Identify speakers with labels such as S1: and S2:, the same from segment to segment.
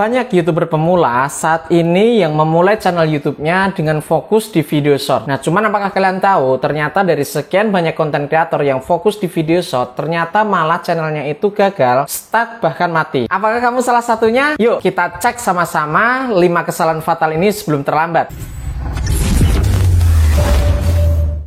S1: Banyak YouTuber pemula saat ini yang memulai channel YouTube-nya dengan fokus di video short. Nah, cuman apakah kalian tahu ternyata dari sekian banyak konten kreator yang fokus di video short, ternyata malah channelnya itu gagal, stuck, bahkan mati. Apakah kamu salah satunya? Yuk kita cek sama-sama 5 kesalahan fatal ini sebelum terlambat.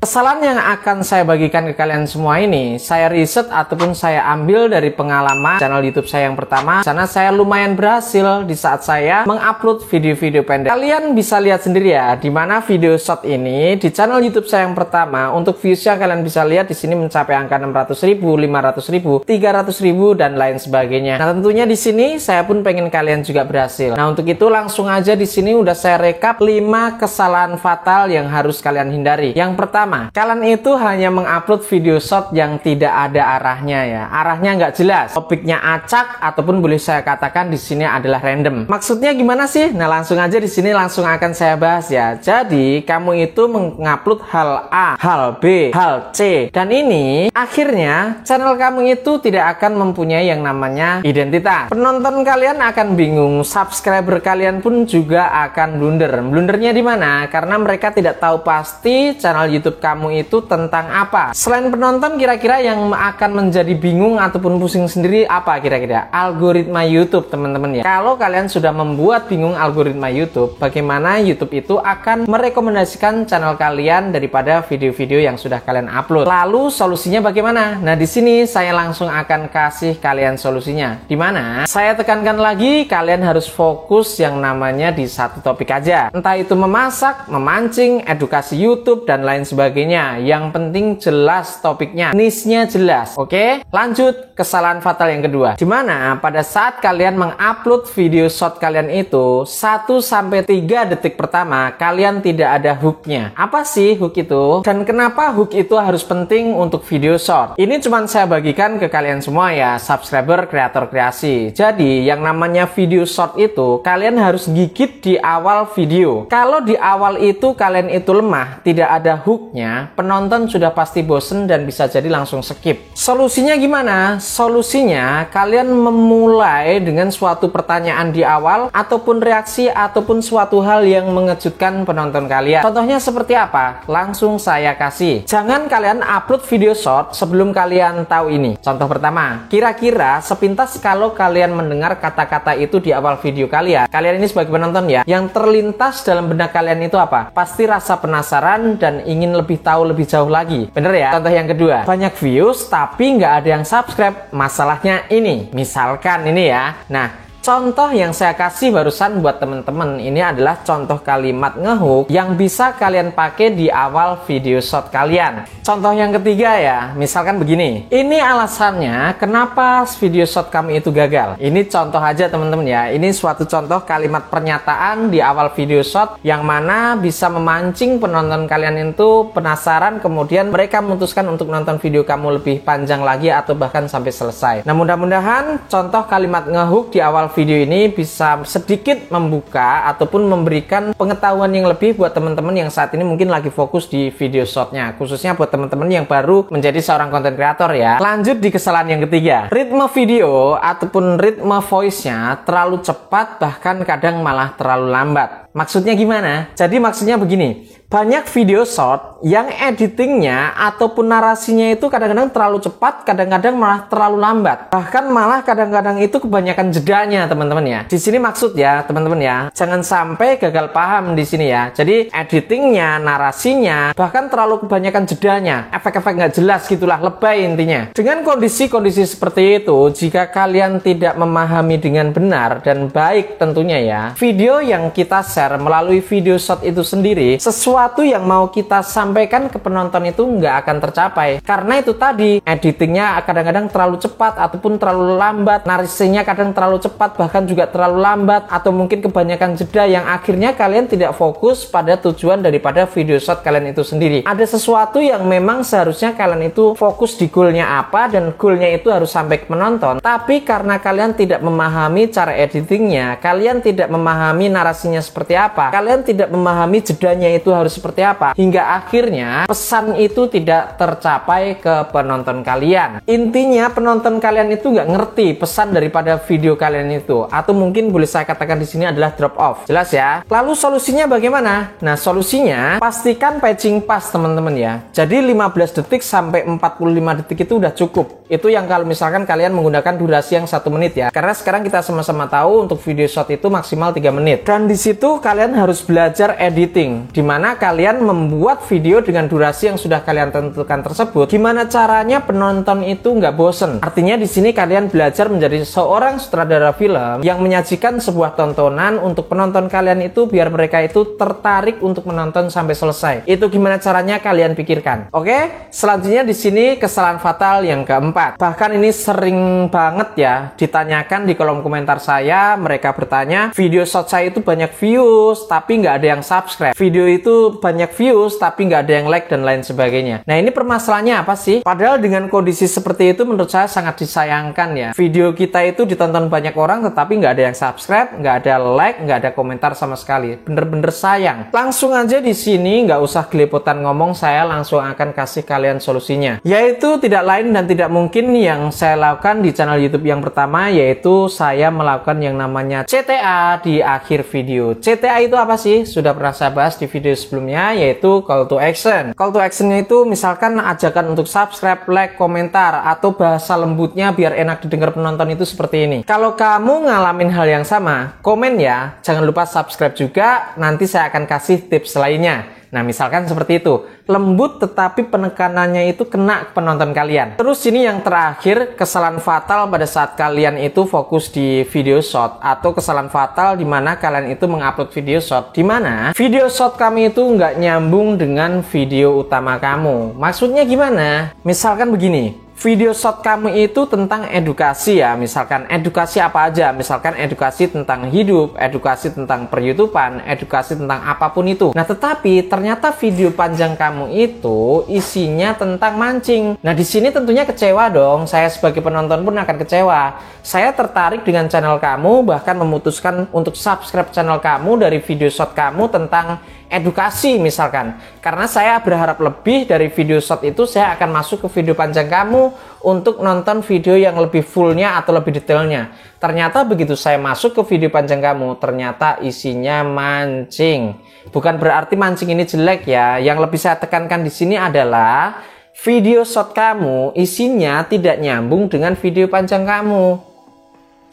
S1: Kesalahan yang akan saya bagikan ke kalian semua ini, saya riset ataupun saya ambil dari pengalaman channel YouTube saya yang pertama. Karena saya lumayan berhasil di saat saya mengupload video-video pendek. Kalian bisa lihat sendiri ya, di mana video short ini di channel YouTube saya yang pertama, untuk viewsnya kalian bisa lihat di sini mencapai angka 600.000, 500.000, 300.000 dan lain sebagainya. Nah, tentunya di sini saya pun pengen kalian juga berhasil. Nah, untuk itu langsung aja di sini udah saya rekap 5 kesalahan fatal yang harus kalian hindari. Yang pertama, kalian itu hanya mengupload video short yang tidak ada arahnya ya. Arahnya nggak jelas. Topiknya acak ataupun boleh saya katakan di sini adalah random. Maksudnya gimana sih? Nah, langsung aja di sini langsung akan saya bahas ya. Jadi, kamu itu mengupload hal A, hal B, hal C. Dan ini akhirnya channel kamu itu tidak akan mempunyai yang namanya identitas. Penonton kalian akan bingung, subscriber kalian pun juga akan blunder. Blundernya di mana? Karena mereka tidak tahu pasti channel YouTube kamu itu tentang apa. Selain penonton, kira-kira yang akan menjadi bingung ataupun pusing sendiri apa kira-kira? Algoritma YouTube, teman-teman ya. Kalau kalian sudah membuat bingung algoritma YouTube, bagaimana YouTube itu akan merekomendasikan channel kalian daripada video-video yang sudah kalian upload. Lalu solusinya bagaimana? Nah, di sini saya langsung akan kasih kalian solusinya. Di mana saya tekankan lagi, kalian harus fokus yang namanya di satu topik aja. Entah itu memasak, memancing, edukasi YouTube dan lain sebagainya. Yang penting jelas topiknya, niche-nya jelas. Oke, lanjut kesalahan fatal yang kedua. Dimana pada saat kalian mengupload video short kalian itu 1-3 detik pertama kalian tidak ada hooknya. Apa sih hook itu? Dan kenapa hook itu harus penting untuk video short? Ini cuma saya bagikan ke kalian semua ya, subscriber kreator kreasi. Jadi yang namanya video short itu kalian harus gigit di awal video. Kalau di awal itu kalian itu lemah, tidak ada hooknya, penonton sudah pasti bosen dan bisa jadi langsung skip. Solusinya gimana? Solusinya kalian memulai dengan suatu pertanyaan di awal ataupun reaksi ataupun suatu hal yang mengejutkan penonton kalian. Contohnya seperti apa? Langsung saya kasih. Jangan kalian upload video short sebelum kalian tahu ini. Contoh pertama, kira-kira sepintas kalau kalian mendengar kata-kata itu di awal video kalian ini sebagai penonton ya, yang terlintas dalam benak kalian itu apa? Pasti rasa penasaran dan ingin lebih tahu lebih jauh lagi. Bener ya? Contoh yang kedua, banyak views tapi nggak ada yang subscribe. Masalahnya ini, misalkan ini ya. Nah, contoh yang saya kasih barusan buat temen-temen ini adalah contoh kalimat ngehook yang bisa kalian pakai di awal video short kalian. Contoh yang ketiga ya, misalkan begini. Ini alasannya kenapa video short kami itu gagal. Ini contoh aja teman-teman ya. Ini suatu contoh kalimat pernyataan di awal video short yang mana bisa memancing penonton kalian itu penasaran, kemudian mereka memutuskan untuk nonton video kamu lebih panjang lagi atau bahkan sampai selesai. Nah, mudah-mudahan contoh kalimat ngehook di awal video ini bisa sedikit membuka ataupun memberikan pengetahuan yang lebih buat teman-teman yang saat ini mungkin lagi fokus di video shortnya, khususnya buat teman-teman yang baru menjadi seorang konten kreator ya. Lanjut di kesalahan yang ketiga, ritme video ataupun ritme voice-nya terlalu cepat, bahkan kadang malah terlalu lambat. Maksudnya gimana? Jadi maksudnya begini, banyak video short yang editingnya ataupun narasinya itu kadang-kadang terlalu cepat, kadang-kadang malah terlalu lambat. Bahkan malah kadang-kadang itu kebanyakan jedanya, teman-teman ya. Di sini maksud ya, teman-teman ya, jangan sampai gagal paham di sini ya. Jadi editingnya, narasinya, bahkan terlalu kebanyakan jedanya, efek-efek nggak jelas gitulah, lebay intinya. Dengan kondisi-kondisi seperti itu, jika kalian tidak memahami dengan benar dan baik tentunya ya, video yang kita share melalui video short itu sendiri, sesuatu yang mau kita sampaikan ke penonton itu nggak akan tercapai. Karena itu tadi, editingnya kadang-kadang terlalu cepat ataupun terlalu lambat, narasinya kadang terlalu cepat bahkan juga terlalu lambat, atau mungkin kebanyakan jeda yang akhirnya kalian tidak fokus pada tujuan daripada video short kalian itu sendiri. Ada sesuatu yang memang seharusnya kalian itu fokus di goalnya apa, dan goalnya itu harus sampai ke penonton, tapi karena kalian tidak memahami cara editingnya, kalian tidak memahami narasinya seperti apa, kalian tidak memahami jedanya itu harus seperti apa, hingga akhirnya pesan itu tidak tercapai ke penonton kalian. Intinya penonton kalian itu nggak ngerti pesan daripada video kalian itu, atau mungkin boleh saya katakan di sini adalah drop off. Jelas ya? Lalu solusinya bagaimana? Nah, solusinya pastikan paging pas teman-teman ya. Jadi 15 detik sampai 45 detik itu udah cukup. Itu yang kalau misalkan kalian menggunakan durasi yang 1 menit ya. Karena sekarang kita sama-sama tahu untuk video short itu maksimal 3 menit. Dan di situ kalian harus belajar editing, dimana kalian membuat video dengan durasi yang sudah kalian tentukan tersebut. Gimana caranya penonton itu nggak bosen? Artinya di sini kalian belajar menjadi seorang sutradara film yang menyajikan sebuah tontonan untuk penonton kalian itu biar mereka itu tertarik untuk menonton sampai selesai. Itu gimana caranya kalian pikirkan. Oke, selanjutnya di sini kesalahan fatal yang keempat. Bahkan ini sering banget ya ditanyakan di kolom komentar saya. Mereka bertanya, video short saya itu banyak views tapi nggak ada yang subscribe. Video itu banyak views tapi nggak ada yang like dan lain sebagainya. Nah, ini permasalahannya apa sih? Padahal dengan kondisi seperti itu menurut saya sangat disayangkan ya. Video kita itu ditonton banyak orang tetapi nggak ada yang subscribe, nggak ada like, nggak ada komentar sama sekali. Bener-bener sayang. Langsung aja di sini nggak usah gelepotan ngomong, saya langsung akan kasih kalian solusinya. Yaitu tidak lain dan tidak mungkin yang saya lakukan di channel YouTube yang pertama, yaitu saya melakukan yang namanya CTA di akhir video. CTA itu apa sih? Sudah pernah saya bahas di video sebelumnya, yaitu call to action. Call to actionnya itu misalkan ajakan untuk subscribe, like, komentar, atau bahasa lembutnya biar enak didengar penonton itu seperti ini. Kalau kamu ngalamin hal yang sama, komen ya. Jangan lupa subscribe juga, nanti saya akan kasih tips lainnya. Nah, misalkan seperti itu. Lembut tetapi penekanannya itu kena ke penonton kalian. Terus ini yang terakhir, kesalahan fatal pada saat kalian itu fokus di video short, atau kesalahan fatal di mana kalian itu mengupload video short di mana video short kami itu nggak nyambung dengan video utama kamu. Maksudnya gimana? Misalkan begini. Video short kamu itu tentang edukasi ya, misalkan edukasi apa aja, misalkan edukasi tentang hidup, edukasi tentang per-YouTubean, edukasi tentang apapun itu. Nah, tetapi ternyata video panjang kamu itu isinya tentang mancing. Nah, di sini tentunya kecewa dong. Saya sebagai penonton pun akan kecewa. Saya tertarik dengan channel kamu, bahkan memutuskan untuk subscribe channel kamu dari video short kamu tentang edukasi misalkan. Karena saya berharap lebih dari video short itu, saya akan masuk ke video panjang kamu untuk nonton video yang lebih fullnya atau lebih detailnya. Ternyata begitu saya masuk ke video panjang kamu, ternyata isinya mancing. Bukan berarti mancing ini jelek ya. Yang lebih saya tekankan di sini adalah video short kamu isinya tidak nyambung dengan video panjang kamu.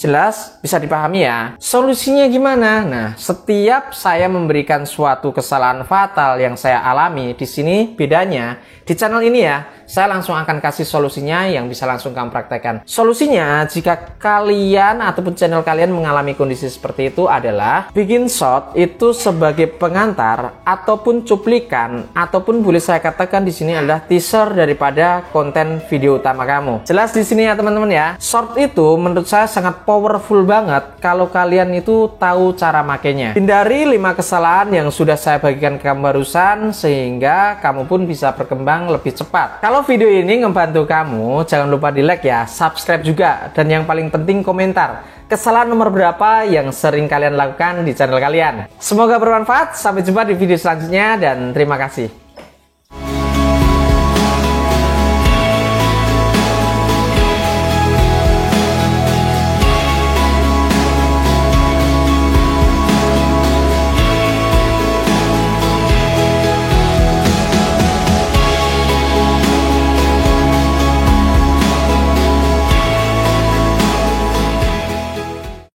S1: Jelas? Bisa dipahami ya? Solusinya gimana? Nah, setiap saya memberikan suatu kesalahan fatal yang saya alami, di sini bedanya di channel ini ya, saya langsung akan kasih solusinya yang bisa langsung kamu praktekkan. Solusinya, jika kalian ataupun channel kalian mengalami kondisi seperti itu adalah bikin short itu sebagai pengantar ataupun cuplikan, ataupun boleh saya katakan di sini adalah teaser daripada konten video utama kamu. Jelas di sini ya teman-teman ya. Short itu menurut saya sangat powerful banget kalau kalian itu tahu cara makainya. Hindari 5 kesalahan yang sudah saya bagikan ke kamu barusan sehingga kamu pun bisa berkembang lebih cepat. Kalau video ini ngebantu kamu, jangan lupa di like ya, subscribe juga, dan yang paling penting komentar kesalahan nomor berapa yang sering kalian lakukan di channel kalian. Semoga bermanfaat, sampai jumpa di video selanjutnya dan terima kasih.